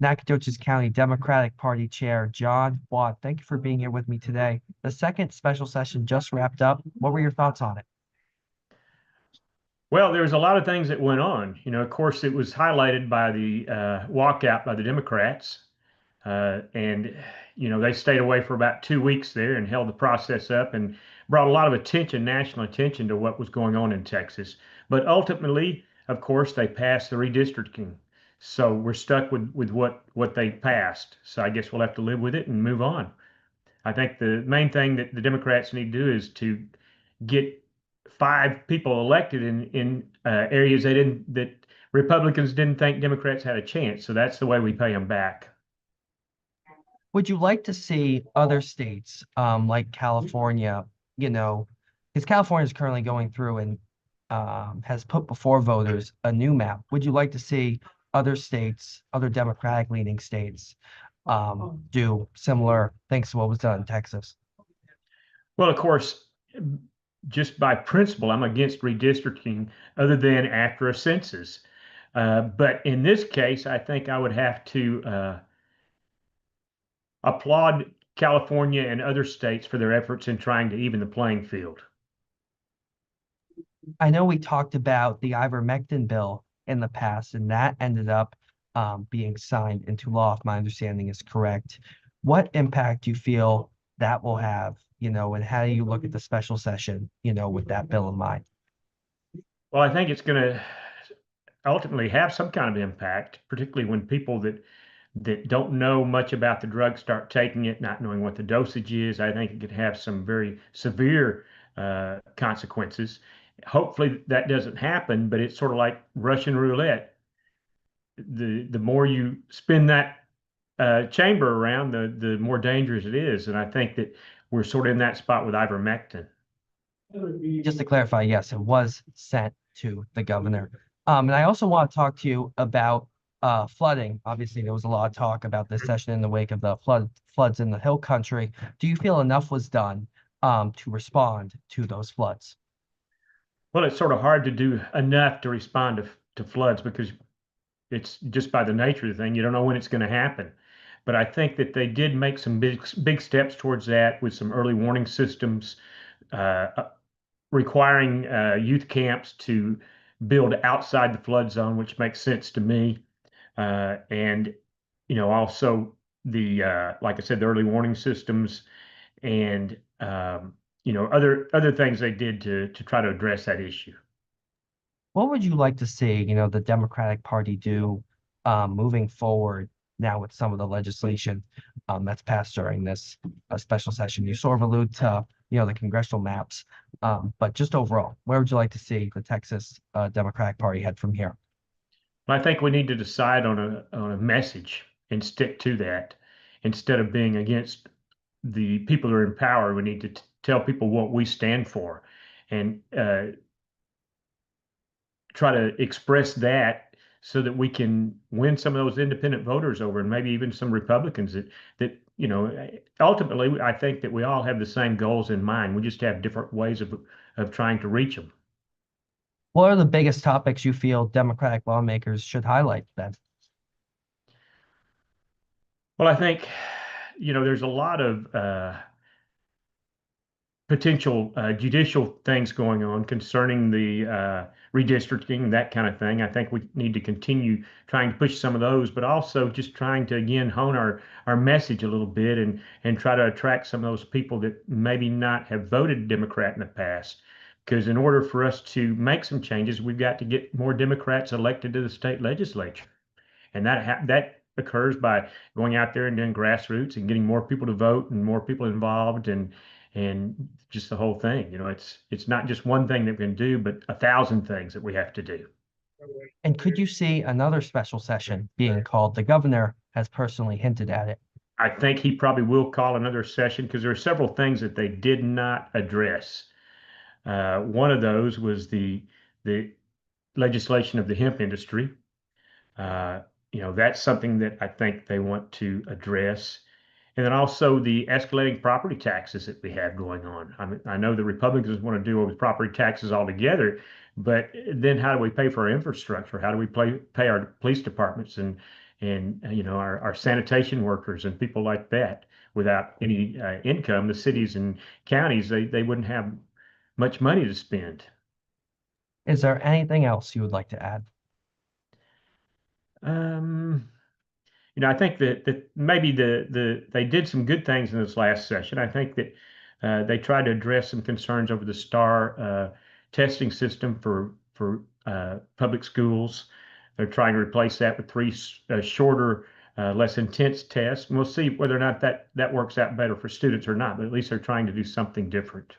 Nacogdoches County Democratic Party Chair John Watt. Thank you for being here with me today. The second special session just wrapped up. What were your thoughts on it? Well, there was a lot of things that went on. Of course, it was highlighted by the walkout by the Democrats. And they stayed away for about 2 weeks there and held the process up and brought a lot of attention, national attention to what was going on in Texas. But ultimately, of course, they passed the redistricting. So we're stuck with what they passed. So I guess we'll have to live with it and move on. I think the main thing that the Democrats need to do is to get 5 people elected in areas that Republicans didn't think Democrats had a chance. So that's the way we pay them back. Would you like to see other states, like California, because California is currently going through and has put before voters a new map. Would you like to see other states, other Democratic leaning states, do similar things to what was done in Texas? Well, of course, just by principle, I'm against redistricting other than after a census. But in this case, I think I would have to applaud California and other states for their efforts in trying to even the playing field. I know we talked about the ivermectin bill in the past, and that ended up being signed into law, if my understanding is correct. What impact do you feel that will have, and how do you look at the special session, with that bill in mind? Well, I think it's going to ultimately have some kind of impact, particularly when people that don't know much about the drug start taking it, not knowing what the dosage is. I think it could have some very severe consequences. Hopefully that doesn't happen, but it's sort of like Russian roulette. The more you spin that chamber around, the more dangerous it is. And I think that we're sort of in that spot with ivermectin. Just to clarify, yes, it was sent to the governor. And I also want to talk to you about flooding. Obviously, there was a lot of talk about this session in the wake of the floods in the Hill Country. Do you feel enough was done to respond to those floods? Well, it's sort of hard to do enough to respond to floods because it's just by the nature of the thing, you don't know when it's going to happen. But I think that they did make some big steps towards that with some early warning systems, uh, requiring youth camps to build outside the flood zone, which makes sense to me. And also like I said, the early warning systems and other things they did to try to address that issue. What would you like to see, the Democratic Party do moving forward now with some of the legislation that's passed during this special session? You sort of allude to, the congressional maps, but just overall, where would you like to see the Texas Democratic Party head from here? I think we need to decide on a message and stick to that instead of being against the people who are in power. We need to tell people what we stand for and try to express that so that we can win some of those independent voters over and maybe even some Republicans that ultimately I think that we all have the same goals in mind. We just have different ways of trying to reach them. What are the biggest topics you feel Democratic lawmakers should highlight then? Well, I think there's a lot of potential judicial things going on concerning the redistricting, that kind of thing. I think we need to continue trying to push some of those, but also just trying to again hone our message a little bit and try to attract some of those people that maybe not have voted Democrat in the past. Because in order for us to make some changes, we've got to get more Democrats elected to the state legislature, and that occurs by going out there and doing grassroots and getting more people to vote and more people involved and just the whole thing. It's not just one thing that we can do, but 1,000 things that we have to do. And could you see another special session being called? The governor has personally hinted at it. I think he probably will call another session because there are several things that they did not address. One of those was the legislation of the hemp industry. Uh, that's something that I think they want to address. And then also the escalating property taxes that we have going on. I mean, I know the Republicans want to do away with property taxes altogether, but then how do we pay for our infrastructure? How do we pay our police departments and our sanitation workers and people like that. Without any income, the cities and counties, they wouldn't have much money to spend. Is there anything else you would like to add? Um, I think that maybe they did some good things in this last session. I think that they tried to address some concerns over the STAR testing system for public schools. They're trying to replace that with three shorter, less intense tests. And we'll see whether or not that works out better for students or not. But at least they're trying to do something different.